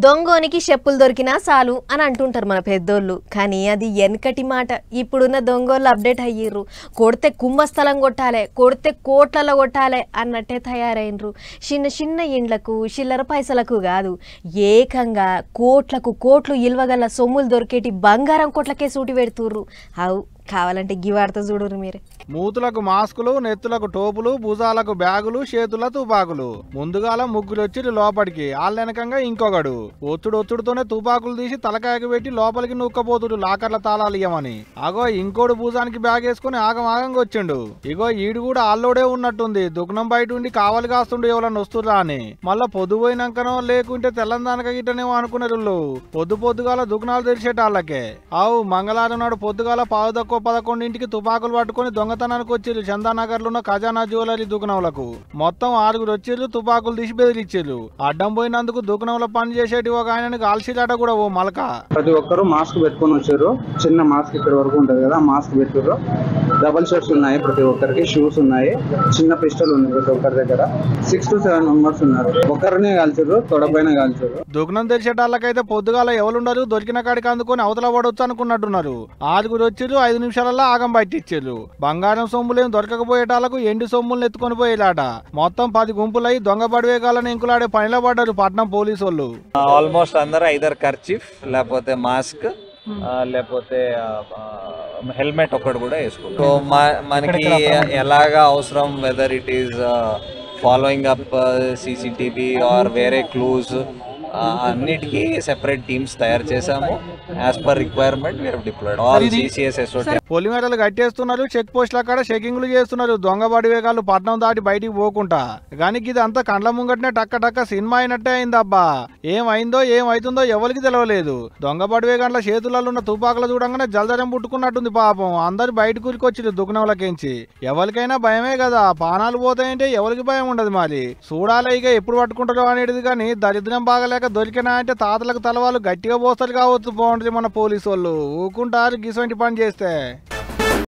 దొంగోనికి చెప్పులు దొరికినా చాలు అని అంటుంటారు మన పెద్దోళ్ళు. కానీ అది వెనకటి మాట. ఇప్పుడున్న దొంగోళ్ళు అప్డేట్ అయ్యిర్రు. కొడితే కుంభస్థలం కొట్టాలి, కొడితే కోట్లలో కొట్టాలి అన్నట్టే తయారైనరు. చిన్న చిన్న ఇండ్లకు చిల్లర పైసలకు కాదు, ఏకంగా కోట్లకు కోట్లు ఇల్వగల సొమ్ములు దొరికేటి బంగారం కోట్లకే సూటి పెడుతుర్రు. అవు కావాలంటే గివార్త చూడరు మీరే. మూతులకు మాస్కులు, నెత్తులకు టోపులు, భుజాలకు బ్యాగులు, చేతుల తుపాకులు. ముందుగాల ముగ్గురు వచ్చి లోపలికి, ఆళ్ళెనకంగా ఇంకొకడు. ఒత్తుడుతోనే తుపాకులు తీసి తలకాయకు పెట్టి లోపలికి నూక్కపోతుడు లాకర్ల తాళాలు ఇయ్యమని. అగో ఇంకోడు భుజానికి బ్యాగ్ వేసుకుని ఆగమాగంగా వచ్చిండు. ఇగో ఈడు కూడా ఆల్లోడే ఉన్నట్టుంది. దుగ్నం బయట ఉండి కావలి కాస్తుండు ఎవరన్నా వస్తురా అని. మళ్ళా పొద్దు పోయినాకనో లేకుంటే తెల్లందానక గిట్టనేమో అనుకునేరు. పొద్దుగాల దుగ్నాలు తెరిచేటాళ్ళకే. ఆవు మంగళవారం నాడు పొద్దుగాల 10:11 తుపాకులు పట్టుకుని దొంగతనానికి వచ్చిర్రు చందానగర్ లో ఉన్న ఖజానా జ్యువెలరీ దుకాణంలకు. మొత్తం 6 వచ్చిర్రు. తుపాకులు తీసి బెదిరిచ్చిర్రు. అడ్డం పోయినందుకు దుకాణంలో పని చేసేటి ఒక ఆయనని కాల్చిరాట కూడా ఓ మలక. ప్రతి ఒక్కరు మాస్క్ పెట్టుకుని వచ్చారు. చిన్న మాస్క్ ఇక్కడ వరకు ఉంటది కదా, మాస్క్ పెట్టారు. డబల్ షర్ట్స్ ఉన్నాయి, ప్రతి ఒక్కరికి షూస్ ఉన్నాయి, చిన్న పిస్టల్ ఉంది ప్రతి ఒక్కరి దగ్గర. 6 to 7 మెంబర్స్ ఉన్నారు. ఒకరినే కాల్చారు, తొడపైన కాల్చారు. దుకాణం తెరిచేటాళ్ళకైతే పొద్దుగాల ఎవరుండరు, దొరికిన కాడికి అందుకొని అవతల పడవచ్చు అనుకున్నట్టున్నారు. 6 వచ్చిర్రు, 5 నిమిషాలలో ఆగం బయటిచ్చిర్రు. బంగారం సొమ్ములేం దొరకకపోయేటాలకు ఎండి సొమ్ములను ఎత్తుకొని పోయేలాట. మొత్తం 10 గుంపులై దొంగ బడివేగాలని ఇంకులాడే పనిలో పడ్డారు పట్నం పోలీసు వాళ్ళు. ఆల్మోస్ట్ అందరూ ఐదర్ కర్చీఫ్ లేకపోతే మాస్క్ లేకపోతే హెల్మెట్ ఒక్కటి కూడా వేసుకుంటాం. సో మనకి ఎలాగా అవసరం, whether it is following up CCTV or వేరే క్లూస్, అన్నిటికీ సెపరేట్ టీమ్స్ తయారు చేసాము. As per requirement we have deployed all CCS SOT. పొలిమేరలు కట్టేస్తున్నారు, చెక్ పోస్టుల కాడ చెకింగ్లు చేస్తున్నారు. దొంగ బడివేగాలు పట్నం దాటి బయటికి పోకుండా. కానీ ఇది అంతా కండ్ల ముంగటనే టక్క సినిమా అయినట్టే అయిందబ్బా. ఏమైందో ఏమైతుందో ఎవరికి తెలవలేదు. దొంగ బడివేగాండ్ల చేతులలో ఉన్న తుపాకులు చూడంగానే జలదరం పుట్టుకున్నట్టుంది పాపం. అందరు బయట కూలికొచ్చి దుకాణంలోకించి. ఎవరికైనా భయమే కదా, పానాలు పోతాయంటే ఎవరికి భయం ఉండదు. మరి చూడాలి ఇక ఎప్పుడు పట్టుకుంటారో అనేది. కానీ దరిద్రం బాగలేక దొరికినా అంటే తాతలకు తలవాళ్ళు గట్టిగా పోస్తారు కావచ్చు. బాగుంటుంది మన పోలీసు వాళ్ళు ఊకుంటారు గిసొంటి పని చేస్తే.